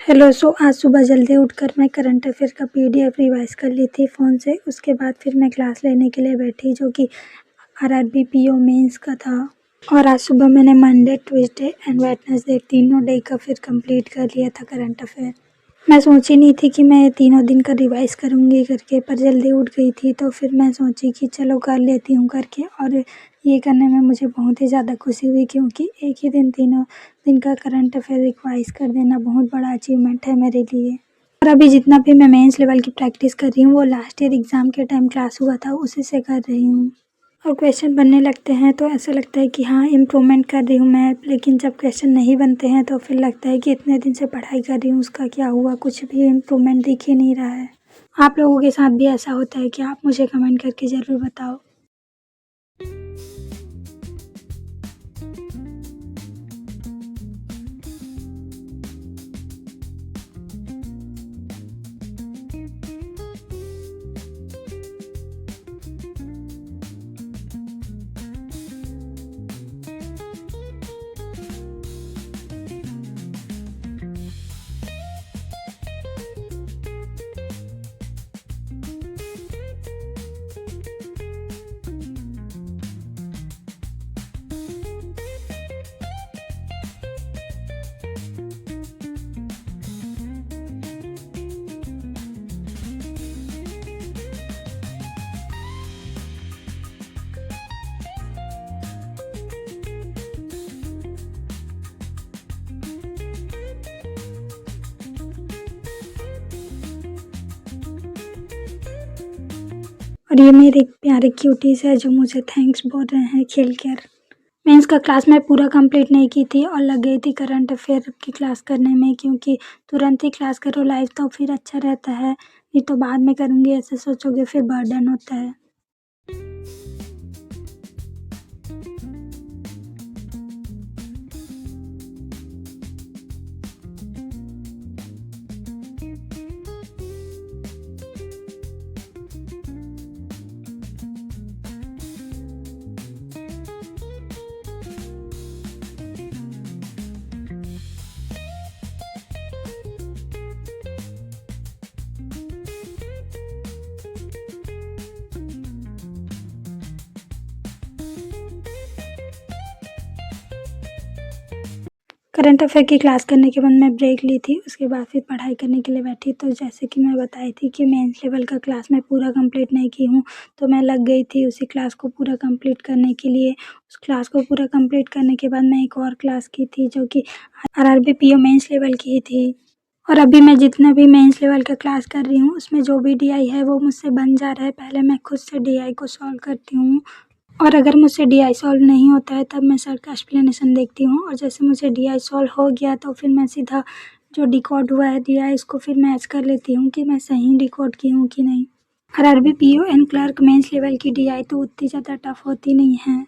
Hello. आज सुबह जल्दी उठकर मैं करंट अफेयर का पीडीएफ रिवाइज कर ली थी फ़ोन से। उसके बाद फिर मैं क्लास लेने के लिए बैठी जो कि आरआरबी पीओ मेंस का था। और आज सुबह मैंने मंडे, ट्यूसडे एंड वेडनेसडे तीनों डे का फिर कंप्लीट कर लिया था करंट अफेयर। मैं सोची नहीं थी कि मैं तीनों दिन का रिवाइज करूँगी करके, पर जल्दी उठ गई थी तो फिर मैं सोची कि चलो कर लेती हूँ करके। और ये करने में मुझे बहुत ही ज़्यादा खुशी हुई क्योंकि एक ही दिन तीनों दिन का करंट अफेयर रिवाइज कर देना बहुत बड़ा अचीवमेंट है मेरे लिए। और अभी जितना भी मैं मेंस लेवल की प्रैक्टिस कर रही हूँ वो लास्ट ईयर एग्ज़ाम के टाइम क्लास हुआ था उसी से कर रही हूँ। और क्वेश्चन बनने लगते हैं तो ऐसा लगता है कि हाँ इम्प्रूवमेंट कर रही हूँ मैं, लेकिन जब क्वेश्चन नहीं बनते हैं तो फिर लगता है कि इतने दिन से पढ़ाई कर रही हूँ उसका क्या हुआ, कुछ भी इम्प्रूवमेंट दिख ही नहीं रहा है। आप लोगों के साथ भी ऐसा होता है कि आप मुझे कमेंट करके ज़रूर बताओ। और ये मेरे प्यारे क्यूटीज़ है जो मुझे थैंक्स बोल रहे हैं खेल कर। मेंस का क्लास मैं पूरा कंप्लीट नहीं की थी और लग गई थी करंट अफेयर की क्लास करने में, क्योंकि तुरंत ही क्लास करो लाइव तो फिर अच्छा रहता है, नहीं तो बाद में करूँगी ऐसे सोचोगे फिर बर्डन होता है। करंट अफेयर की क्लास करने के बाद मैं ब्रेक ली थी, उसके बाद फिर पढ़ाई करने के लिए बैठी। तो जैसे कि मैं बताई थी कि मेंस लेवल का क्लास मैं पूरा कंप्लीट नहीं की हूँ, तो मैं लग गई थी उसी क्लास को पूरा कंप्लीट करने के लिए। उस क्लास को पूरा कंप्लीट करने के बाद मैं एक और क्लास की थी जो कि आरआरबी पीओ मेंस लेवल की ही थी। और अभी मैं जितना भी मेंस लेवल का क्लास कर रही हूँ उसमें जो भी डीआई है वो मुझसे बन जा रहा है। पहले मैं खुद से डीआई को सॉल्व करती हूँ और अगर मुझसे डीआई सॉल्व नहीं होता है तब मैं सर का एक्सप्लेनेशन देखती हूँ। और जैसे मुझे डीआई सॉल्व हो गया तो फिर मैं सीधा जो डिकोड हुआ है डीआई इसको फिर मैच कर लेती हूँ कि मैं सही डिकोड की हूँ कि नहीं। RRB PO and clerk mains level की डीआई तो उतनी ज़्यादा टफ होती नहीं है।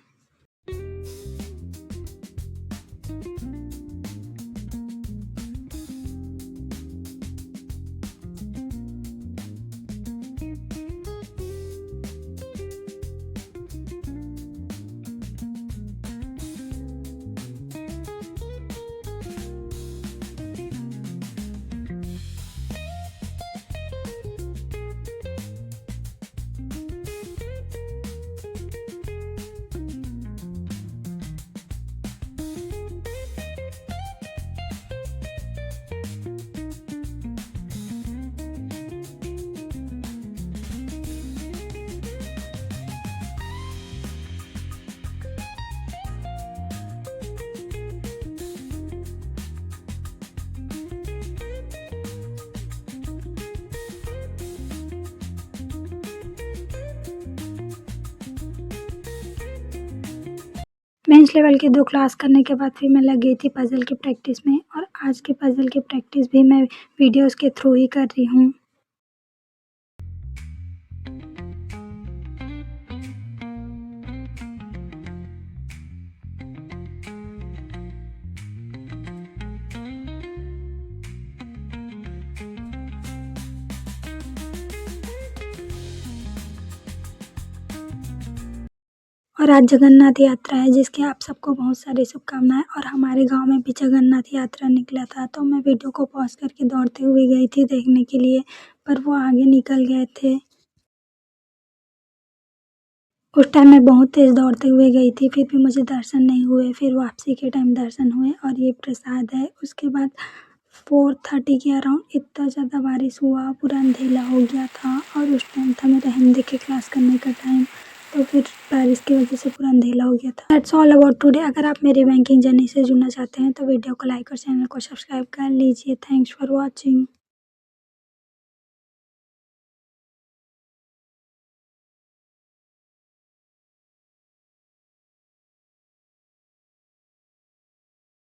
मेंस लेवल के 2 क्लास करने के बाद फिर मैं लग गई थी पज़ल की प्रैक्टिस में। और आज के पज़ल की प्रैक्टिस भी मैं वीडियोस के थ्रू ही कर रही हूँ। और आज जगन्नाथ यात्रा है जिसकी आप सबको बहुत सारी शुभकामनाएं। और हमारे गांव में भी जगन्नाथ यात्रा निकला था, तो मैं वीडियो को पॉज करके दौड़ते हुए गई थी देखने के लिए, पर वो आगे निकल गए थे। उस टाइम मैं बहुत तेज़ दौड़ते हुए गई थी, फिर भी मुझे दर्शन नहीं हुए। फिर वापसी के टाइम दर्शन हुए और ये प्रसाद है। उसके बाद 4:30 के अराउंड इतना ज़्यादा बारिश हुआ, पूरा अंधेला हो गया था और उस टाइम था मेरा हिंदी की क्लास करने का टाइम, तो फिर बारिश की वजह से पूरा अंधेला हो गया था। That's all about today. अगर आप मेरी बैंकिंग जर्नी से जुड़ना चाहते हैं तो वीडियो को लाइक और चैनल को सब्सक्राइब कर लीजिए। Thanks for watching.